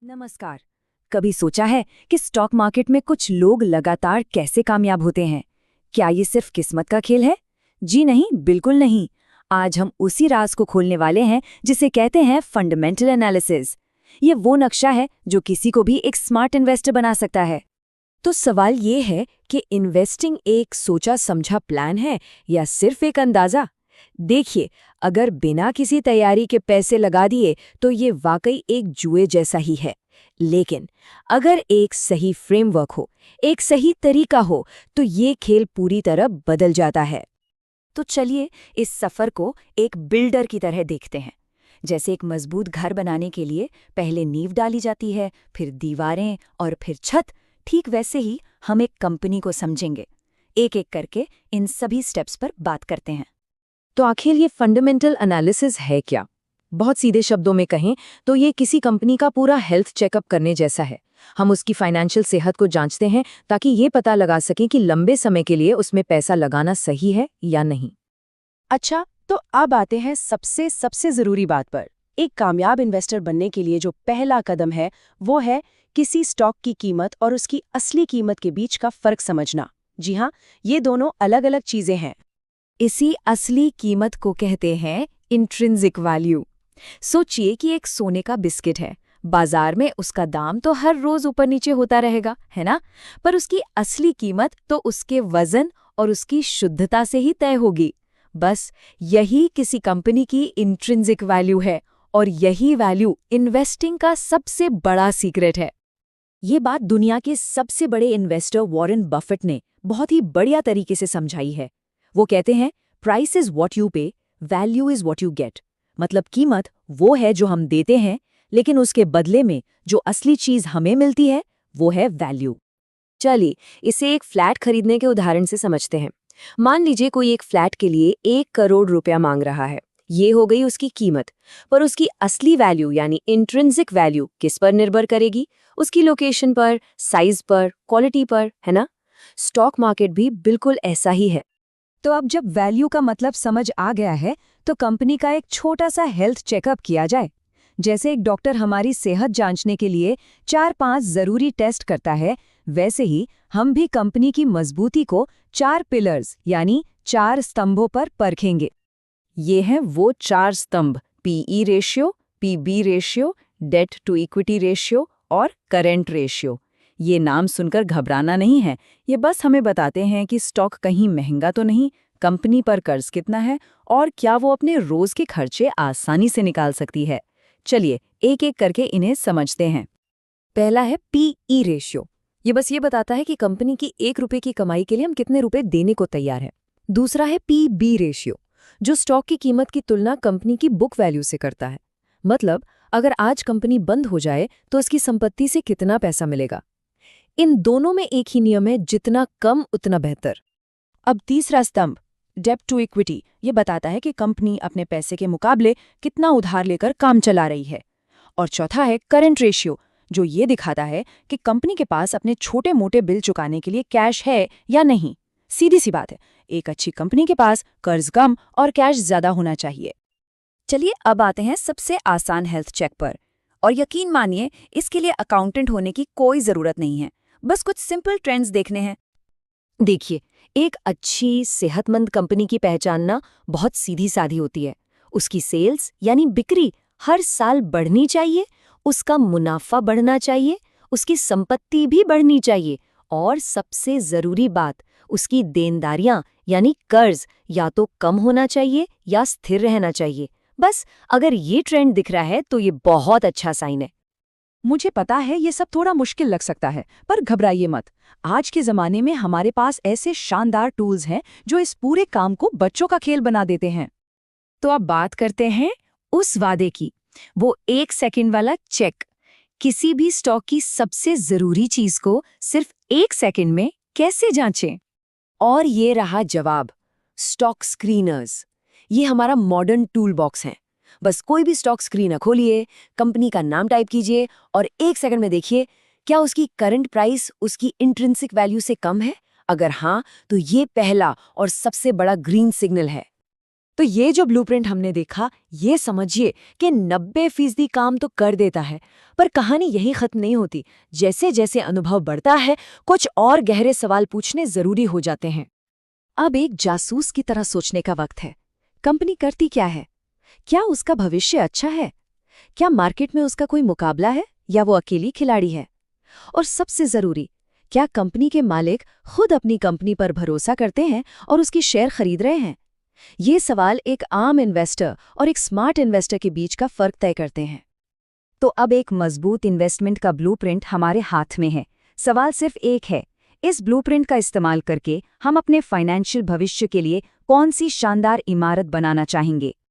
नमस्कार। कभी सोचा है कि स्टॉक मार्केट में कुछ लोग लगातार कैसे कामयाब होते हैं? क्या ये सिर्फ किस्मत का खेल है? जी नहीं, बिल्कुल नहीं। आज हम उसी राज को खोलने वाले हैं जिसे कहते हैं फंडामेंटल एनालिसिस। ये वो नक्शा है जो किसी को भी एक स्मार्ट इन्वेस्टर बना सकता है। तो सवाल ये है कि इन्वेस्टिंग एक सोचा समझा प्लान है या सिर्फ एक अंदाजा? देखिए, अगर बिना किसी तैयारी के पैसे लगा दिए तो ये वाकई एक जुए जैसा ही है। लेकिन अगर एक सही फ्रेमवर्क हो, एक सही तरीका हो, तो ये खेल पूरी तरह बदल जाता है। तो चलिए इस सफर को एक बिल्डर की तरह देखते हैं। जैसे एक मजबूत घर बनाने के लिए पहले नींव डाली जाती है, फिर दीवारें और फिर छत, ठीक वैसे ही हम एक कंपनी को समझेंगे। एक एक करके इन सभी स्टेप्स पर बात करते हैं। तो आखिर ये फंडामेंटल एनालिसिस है क्या? बहुत सीधे शब्दों में कहें तो ये किसी कंपनी का पूरा हेल्थ चेकअप करने जैसा है। हम उसकी फाइनेंशियल सेहत को जांचते हैं ताकि ये पता लगा सकें कि लंबे समय के लिए उसमें पैसा लगाना सही है या नहीं। अच्छा, तो अब आते हैं सबसे सबसे जरूरी बात पर। एक कामयाब इन्वेस्टर बनने के लिए जो पहला कदम है वो है किसी स्टॉक की कीमत और उसकी असली कीमत के बीच का फर्क समझना। जी हाँ, ये दोनों अलग अलग चीजें हैं। इसी असली कीमत को कहते हैं इंट्रिंसिक वैल्यू। सोचिए कि एक सोने का बिस्किट है। बाजार में उसका दाम तो हर रोज ऊपर नीचे होता रहेगा, है ना? पर उसकी असली कीमत तो उसके वजन और उसकी शुद्धता से ही तय होगी। बस यही किसी कंपनी की इंट्रिंसिक वैल्यू है, और यही वैल्यू इन्वेस्टिंग का सबसे बड़ा सीक्रेट है। ये बात दुनिया के सबसे बड़े इन्वेस्टर वॉरेन बफेट ने बहुत ही बढ़िया तरीके से समझाई है। वो कहते हैं, प्राइस इज वॉट यू पे, value is what you get. मतलब कीमत वो है जो हम देते हैं, लेकिन उसके बदले में जो असली चीज हमें मिलती है वो है वैल्यू। चलिए इसे एक फ्लैट खरीदने के उदाहरण से समझते हैं। मान लीजिए कोई एक फ्लैट के लिए 1 करोड़ रुपया मांग रहा है। ये हो गई उसकी कीमत। पर उसकी असली वैल्यू यानी इंट्रिंसिक वैल्यू किस पर निर्भर करेगी? उसकी लोकेशन पर, साइज पर, क्वालिटी पर, है ना? स्टॉक मार्केट भी बिल्कुल ऐसा ही है। तो अब जब वैल्यू का मतलब समझ आ गया है, तो कंपनी का एक छोटा सा हेल्थ चेकअप किया जाए। जैसे एक डॉक्टर हमारी सेहत जांचने के लिए 4-5 जरूरी टेस्ट करता है, वैसे ही हम भी कंपनी की मजबूती को 4 पिलर्स यानी 4 स्तंभों पर परखेंगे। ये हैं वो 4 स्तंभ: PE ratio, PB ratio, debt to equity ratio और करेंट रेशियो। ये नाम सुनकर घबराना नहीं है, ये बस हमें बताते हैं कि स्टॉक कहीं महंगा तो नहीं, कंपनी पर कर्ज कितना है और क्या वो अपने रोज के खर्चे आसानी से निकाल सकती है। चलिए एक एक करके इन्हें समझते हैं। पहला है पीई रेशियो। ये बस ये बताता है कि कंपनी की 1 रुपए की कमाई के लिए हम कितने रुपए देने को तैयार हैं। दूसरा है पीबी रेशियो, जो स्टॉक की कीमत की तुलना कंपनी की बुक वैल्यू से करता है। मतलब अगर आज कंपनी बंद हो जाए तो उसकी संपत्ति से कितना पैसा मिलेगा। इन दोनों में एक ही नियम है, जितना कम उतना बेहतर। अब तीसरा स्तंभ, डेब्ट टू इक्विटी, ये बताता है कि कंपनी अपने पैसे के मुकाबले कितना उधार लेकर काम चला रही है। और चौथा है करंट रेशियो, जो ये दिखाता है कि कंपनी के पास अपने छोटे मोटे बिल चुकाने के लिए कैश है या नहीं। सीधी सी बात है, एक अच्छी कंपनी के पास कर्ज कम और कैश ज्यादा होना चाहिए। चलिए अब आते हैं सबसे आसान हेल्थ चेक पर। और यकीन मानिए, इसके लिए अकाउंटेंट होने की कोई जरूरत नहीं है, बस कुछ सिंपल ट्रेंड्स देखने हैं। देखिए, एक अच्छी सेहतमंद कंपनी की पहचान ना बहुत सीधी साधी होती है। उसकी सेल्स यानी बिक्री हर साल बढ़नी चाहिए, उसका मुनाफा बढ़ना चाहिए, उसकी संपत्ति भी बढ़नी चाहिए, और सबसे जरूरी बात, उसकी देनदारियां यानी कर्ज या तो कम होना चाहिए या स्थिर रहना चाहिए। बस अगर ये ट्रेंड दिख रहा है तो ये बहुत अच्छा साइन है। मुझे पता है ये सब थोड़ा मुश्किल लग सकता है, पर घबराइए मत। आज के ज़माने में हमारे पास ऐसे शानदार टूल्स हैं जो इस पूरे काम को बच्चों का खेल बना देते हैं। तो अब बात करते हैं उस वादे की, वो 1 सेकंड वाला चेक। किसी भी स्टॉक की सबसे जरूरी चीज को सिर्फ 1 सेकंड में कैसे जांचें? और ये रहा जवाब, स्टॉक स्क्रीनर्स। ये हमारा मॉडर्न टूल बॉक्स है। बस कोई भी स्टॉक स्क्रीनर खोलिए, कंपनी का नाम टाइप कीजिए और 1 सेकंड में देखिए क्या उसकी करंट प्राइस उसकी इंट्रिंसिक वैल्यू से कम है। अगर हाँ, तो ये पहला और सबसे बड़ा ग्रीन सिग्नल है। तो ये जो ब्लूप्रिंट हमने देखा, ये समझिए कि 90% काम तो कर देता है। पर कहानी यही खत्म नहीं होती। जैसे जैसे अनुभव बढ़ता है, कुछ और गहरे सवाल पूछने जरूरी हो जाते हैं। अब एक जासूस की तरह सोचने का वक्त है। कंपनी करती क्या है? क्या उसका भविष्य अच्छा है? क्या मार्केट में उसका कोई मुकाबला है या वो अकेली खिलाड़ी है? और सबसे जरूरी, क्या कंपनी के मालिक खुद अपनी कंपनी पर भरोसा करते हैं और उसकी शेयर खरीद रहे हैं? ये सवाल एक आम इन्वेस्टर और एक स्मार्ट इन्वेस्टर के बीच का फर्क तय करते हैं। तो अब एक मजबूत इन्वेस्टमेंट का ब्लूप्रिंट हमारे हाथ में है। सवाल सिर्फ एक है, इस ब्लूप्रिंट का इस्तेमाल करके हम अपने फाइनेंशियल भविष्य के लिए कौन सी शानदार इमारत बनाना चाहेंगे?